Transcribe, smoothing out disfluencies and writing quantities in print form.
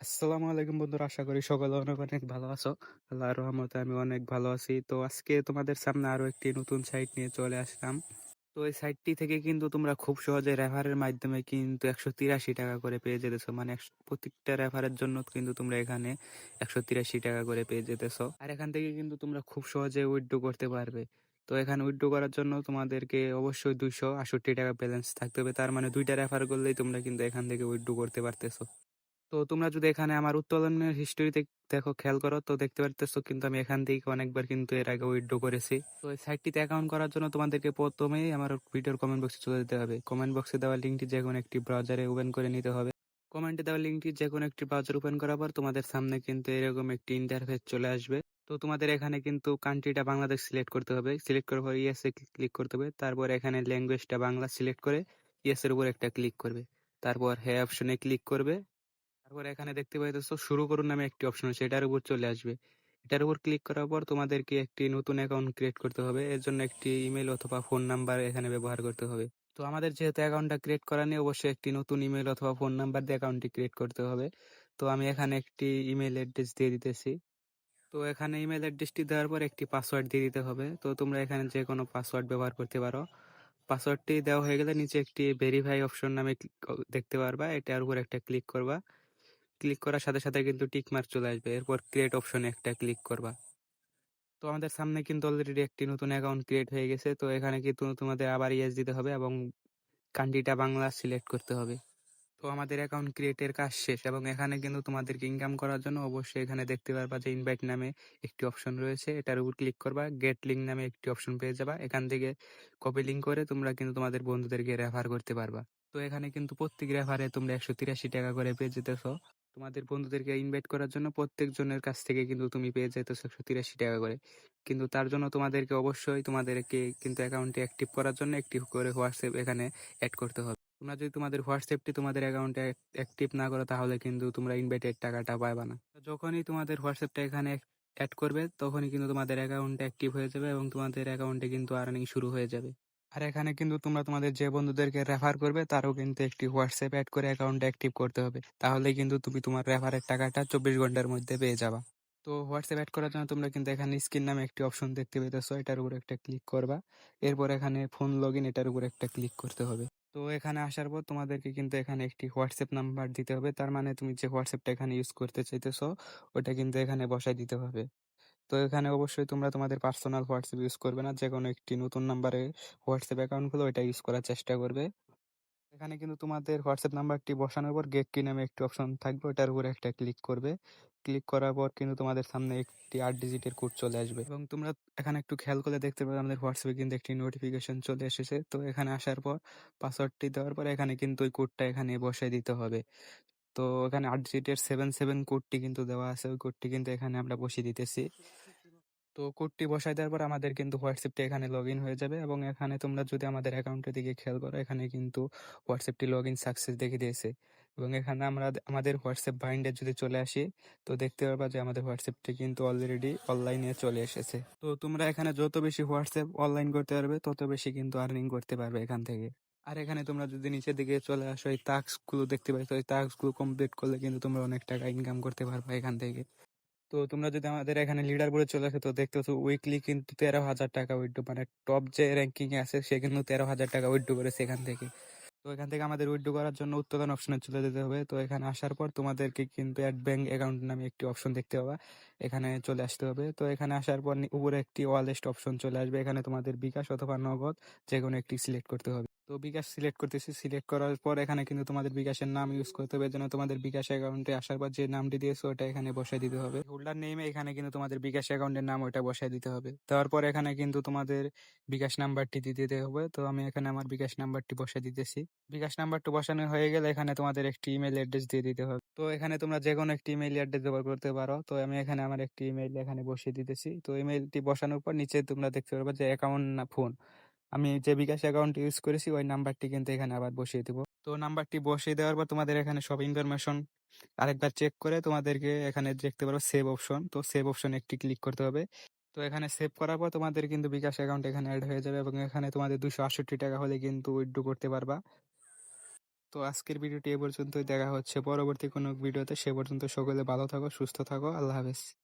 আসসালামু আলাইকুম বন্ধুরা, আশা করি সকলে অনেক অনেক ভালো আছো। আল্লাহর রহমতে আমি অনেক ভালো আছি। তো আজকে তোমাদের সামনে আরো একটি নতুন সাইট নিয়ে চলে আসলাম। তো এই সাইটটি থেকে কিন্তু তোমরা খুব সহজে রেফারের মাধ্যমে কিন্তু 183 টাকা করে পেয়ে যেতেছো, মানে প্রত্যেকটা রেফারের জন্য কিন্তু তোমরা এখানে 183 টাকা করে পেয়ে যেতেছো। আর এখান থেকে কিন্তু তোমরা খুব সহজে উইথড্র করতে পারবে। তো এখানে উইথড্র করার জন্য তোমাদেরকে অবশ্যই 268 টাকা ব্যালেন্স থাকতে হবে, তার মানে দুইটা রেফার করলেই তোমরা কিন্তু এখান থেকে উইথড্র করতে পারতেছো। তো তোমরা যদি এখানে আমার উত্তোলনের হিস্ট্রিতে দেখো, খেয়াল করো, তো দেখতে পারতেছো কিন্তু আমি এখান থেকে অনেকবার কিন্তু এর আগে উইথড্র করেছি। তো এই সাইটটিতে অ্যাকাউন্ট করার জন্য তোমাদেরকে প্রথমেই আমার ভিডিওর কমেন্ট বক্সে চলে যেতে হবে। কমেন্ট বক্সে দেওয়া লিঙ্কটি যে কোনো একটি ব্রাউজারে ওপেন করে নিতে হবে। কমেন্টে দেওয়া লিঙ্কটি যে কোনো একটি ব্রাউজার ওপেন করার পর তোমাদের সামনে কিন্তু এরকম একটি ইন্টারফেস চলে আসবে। তো তোমাদের এখানে কিন্তু কান্ট্রিটা বাংলাদেশ সিলেক্ট করতে হবে। সিলেক্ট করার পর ইয়েস এ ক্লিক করতে হবে। তারপর এখানে ল্যাঙ্গুয়েজটা বাংলা সিলেক্ট করে ইয়েস এর উপর একটা ক্লিক করবে। তারপর হ্যাঁ অপশনে ক্লিক করবে। তারপর এখানে দেখতে পাইতেছো শুরু করুন নামে একটি অপশন আছে, এটার উপর চলে আসবে। এটার উপর ক্লিক করার পর তোমাদেরকে একটি নতুন অ্যাকাউন্ট ক্রিয়েট করতে হবে। এর জন্য একটি ইমেল অথবা ফোন নাম্বার এখানে ব্যবহার করতে হবে। তো আমাদের যেহেতু অ্যাকাউন্টটা ক্রিয়েট করা নেই, অবশ্যই একটি নতুন ইমেল অথবা ফোন নাম্বার দিয়ে অ্যাকাউন্টটি ক্রিয়েট করতে হবে। তো আমি এখানে একটি ইমেল অ্যাড্রেস দিয়ে দিতেছি। তো এখানে ইমেল অ্যাড্রেসটি দেওয়ার পর একটি পাসওয়ার্ড দিয়ে দিতে হবে। তো তোমরা এখানে যে কোনো পাসওয়ার্ড ব্যবহার করতে পারো। পাসওয়ার্ডটি দেওয়া হয়ে গেলে নিচে একটি ভেরিফাই অপশন নামে দেখতে পারবা, এটার উপর একটা ক্লিক করবা। ক্লিক করার সাথে সাথে কিন্তু টিক মার্ক চলে আসবে। এরপর ক্রিয়েট অপশনে একটা ক্লিক করবা। তো আমাদের সামনে কিন্তু অলরেডি একটি নতুন অ্যাকাউন্ট ক্রিয়েট হয়ে গেছে। তো এখানে কিন্তু তোমাদের আবার ইয়েস দিতে হবে এবং কান্ট্রিটা বাংলা সিলেক্ট করতে হবে। তো আমাদের অ্যাকাউন্ট ক্রিয়েটের কাজ শেষ এবং এখানে কিন্তু তোমাদেরকে ইনকাম করার জন্য অবশ্যই এখানে দেখতে পারবা যে ইনভাইট নামে একটি অপশন রয়েছে, এটার উপর ক্লিক করবা। গেট লিঙ্ক নামে একটি অপশন পেয়ে যাবা। এখান থেকে কপি লিঙ্ক করে তোমরা কিন্তু তোমাদের বন্ধুদেরকে রেফার করতে পারবা। তো এখানে কিন্তু প্রত্যেক রেফারে তোমরা 183 টাকা করে পেয়ে যেতেছো। তোমাদের বন্ধুদেরকে ইনভাইট করার জন্য প্রত্যেক জনের কাছ থেকে কিন্তু তুমি পেয়ে যেতেছো 183 টাকা করে। কিন্তু তার জন্য তোমাদেরকে অবশ্যই তোমাদেরকে কিন্তু অ্যাকাউন্টটি অ্যাক্টিভ করার জন্য একটি করে হোয়াটসঅ্যাপ এখানে অ্যাড করতে হবে। তোমরা যদি তোমাদের হোয়াটসঅ্যাপটি তোমাদের অ্যাকাউন্টে অ্যাক্টিভ না করো, তাহলে কিন্তু তোমরা ইনভাইটেড টাকাটা পাবা না। তো যখনই তোমাদের হোয়াটসঅ্যাপটা এখানে অ্যাড করবে, তখনই কিন্তু তোমাদের অ্যাকাউন্ট অ্যাক্টিভ হয়ে যাবে এবং তোমাদের অ্যাকাউন্টে কিন্তু আর্নিং শুরু হয়ে যাবে। আর এখানে কিন্তু তোমরা তোমাদের যে বন্ধুদেরকে রেফার করবে তারও কিন্তু একটি হোয়াটসঅ্যাপ অ্যাড করে অ্যাকাউন্ট অ্যাক্টিভ করতে হবে। তাহলে কিন্তু তুমি তোমার রেফারের টাকাটা 24 ঘন্টার মধ্যে পেয়ে যাবা। তো হোয়াটসঅ্যাপ অ্যাড করার জন্য তোমরা কিন্তু এখানে স্ক্রিন নামে একটি অপশন দেখতে পেতেছো, এটার উপর একটা ক্লিক করবা। এরপর এখানে ফোন লগ ইন, এটার উপর একটা ক্লিক করতে হবে। তো এখানে আসার পর তোমাদেরকে কিন্তু এখানে একটি হোয়াটসঅ্যাপ নাম্বার দিতে হবে, তার মানে তুমি যে হোয়াটসঅ্যাপটা এখানে ইউজ করতে চাইতেছো ওটা কিন্তু এখানে বসাই দিতে হবে। তো এখানে অবশ্যই তোমরা তোমাদের পার্সোনাল হোয়াটসঅ্যাপ ইউজ করবে না, যে কোনো একটি নতুন নাম্বারে হোয়াটসঅ্যাপ অ্যাকাউন্ট খুলে ওইটা ইউজ করার চেষ্টা করবে। এখানে কিন্তু তোমাদের হোয়াটসঅ্যাপ নাম্বারটি বসানোর পর গেট কি নামে একটি অপশন থাকবে, ওটার উপরে একটা ক্লিক করবে। ক্লিক করার পর কিন্তু তোমাদের সামনে একটি 8 ডিজিটের কোড চলে আসবে এবং তোমরা এখানে একটু খেয়াল করে দেখতে পাবে আমাদের হোয়াটসঅ্যাপে কিন্তু একটি নোটিফিকেশন চলে এসেছে। তো এখানে আসার পর পাসওয়ার্ডটি দেওয়ার পর এখানে কিন্তু ওই কোডটা এখানে বসাই দিতে হবে। তো এখানে 8 ডিজিটের 77 কোডটি কিন্তু দেওয়া আছে, ওই কোডটি কিন্তু এখানে আমরা বসিয়ে দিতেছি। তো কোডটি বসাই দেওয়ার পর আমাদের কিন্তু হোয়াটসঅ্যাপটা এখানে লগ ইন হয়ে যাবে এবং এখানে তোমরা যদি আমাদের অ্যাকাউন্টের দিকে খেয়াল করো, এখানে কিন্তু হোয়াটসঅ্যাপটি লগ ইন সাকসেস দেখে দিয়েছে। এবং এখানে আমরা আমাদের হোয়াটসঅ্যাপ বাইন্ডে যদি চলে আসি, তো দেখতে পারবা যে আমাদের হোয়াটসঅ্যাপটি কিন্তু অলরেডি অনলাইনে চলে এসেছে। তো তোমরা এখানে যত বেশি হোয়াটসঅ্যাপ অনলাইন করতে পারবে তত বেশি কিন্তু আর্নিং করতে পারবে এখান থেকে। আর এখানে তোমরা যদি নিচের দিকে চলে আসো, এই টাস্ক গুলো দেখতে পাচ্ছ, এই টাস্ক গুলো কমপ্লিট করলে কিন্তু তোমরা অনেক টাকা ইনকাম করতে পারবে এখান থেকে। তো তোমরা যদি আমাদের এখানে লিডার বোর্ডে চলে আসো, তো দেখতে পাচ্ছ উইকলি কিন্তু 13,000 টাকা উইথড্র, মানে টপ যে র্যাঙ্কিং এ আছে সে কিন্তু 13,000 টাকা উইথড্র করেছে এখান থেকে। তো এখান থেকে আমাদের উইথড্র করার জন্য উত্তোলন অপশনে চলে যেতে হবে। তো এখানে আসার পর তোমাদেরকে কিন্তু অ্যাড ব্যাংক অ্যাকাউন্ট নামে একটি অপশন দেখতে পাবা, এখানে চলে আসতে হবে। তো এখানে আসার পর উপরে একটি ওয়ালেট অপশন চলে আসবে, এখানে তোমাদের বিকাশ অথবা নগদ যে কোনো একটি সিলেক্ট করতে হবে। তো বিকাশ সিলেক্ট করতেছি। সিলেক্ট করার পর এখানে কিন্তু তোমাদের বিকাশের নাম ইউজ করতে হবে, যেন তোমাদের বিকাশ অ্যাকাউন্টে আসার পর যে নামটি দিয়েছো ওটা এখানে বসাই দিতে হবে। হোল্ডার নেমে এখানে কিন্তু তোমাদের বিকাশ অ্যাকাউন্টের নাম ওটা বসাই দিতে হবে। দেওয়ার পর এখানে কিন্তু তোমাদের বিকাশ নাম্বারটি দিয়ে দিতে হবে। তো আমি এখানে আমার বিকাশ নাম্বারটি বসাই দিতেছি। বিকাশ নাম্বারটা বসানো হয়ে গেলে এখানে তোমাদের একটি ইমেল অ্যাড্রেস দিয়ে দিতে হবে। তো এখানে তোমরা যে কোনো একটি ইমেল অ্যাড্রেস ব্যবহার করতে পারো। তো আমি এখানে আমার একটি ইমেল এখানে বসিয়ে দিতেছি। তো ইমেলটি বসানোর পর নিচে তোমরা দেখতে পারবে যে অ্যাকাউন্ট না ফোন, আমি যে বিকাশ অ্যাকাউন্ট ইউজ করেছি ওই নাম্বারটি কিন্তু এখানে আবার বসিয়ে দেবো। তো নাম্বারটি বসিয়ে দেওয়ার পর তোমাদের এখানে সব ইনফরমেশন আরেকবার চেক করে তোমাদেরকে এখানে দেখতে পারো সেভ অপশন, তো সেভ অপশনে একটি ক্লিক করতে হবে। তো এখানে সেভ করার পর তোমাদের কিন্তু বিকাশ অ্যাকাউন্ট এখানে অ্যাড হয়ে যাবে এবং এখানে তোমাদের 268 টাকা হলে কিন্তু উইথড্র করতে পারবা। তো আজকের ভিডিওটি এ পর্যন্তই। দেখা হচ্ছে পরবর্তী কোনো ভিডিওতে। সে পর্যন্ত সকলে ভালো থাকো, সুস্থ থাকো। আল্লাহ হাফেজ।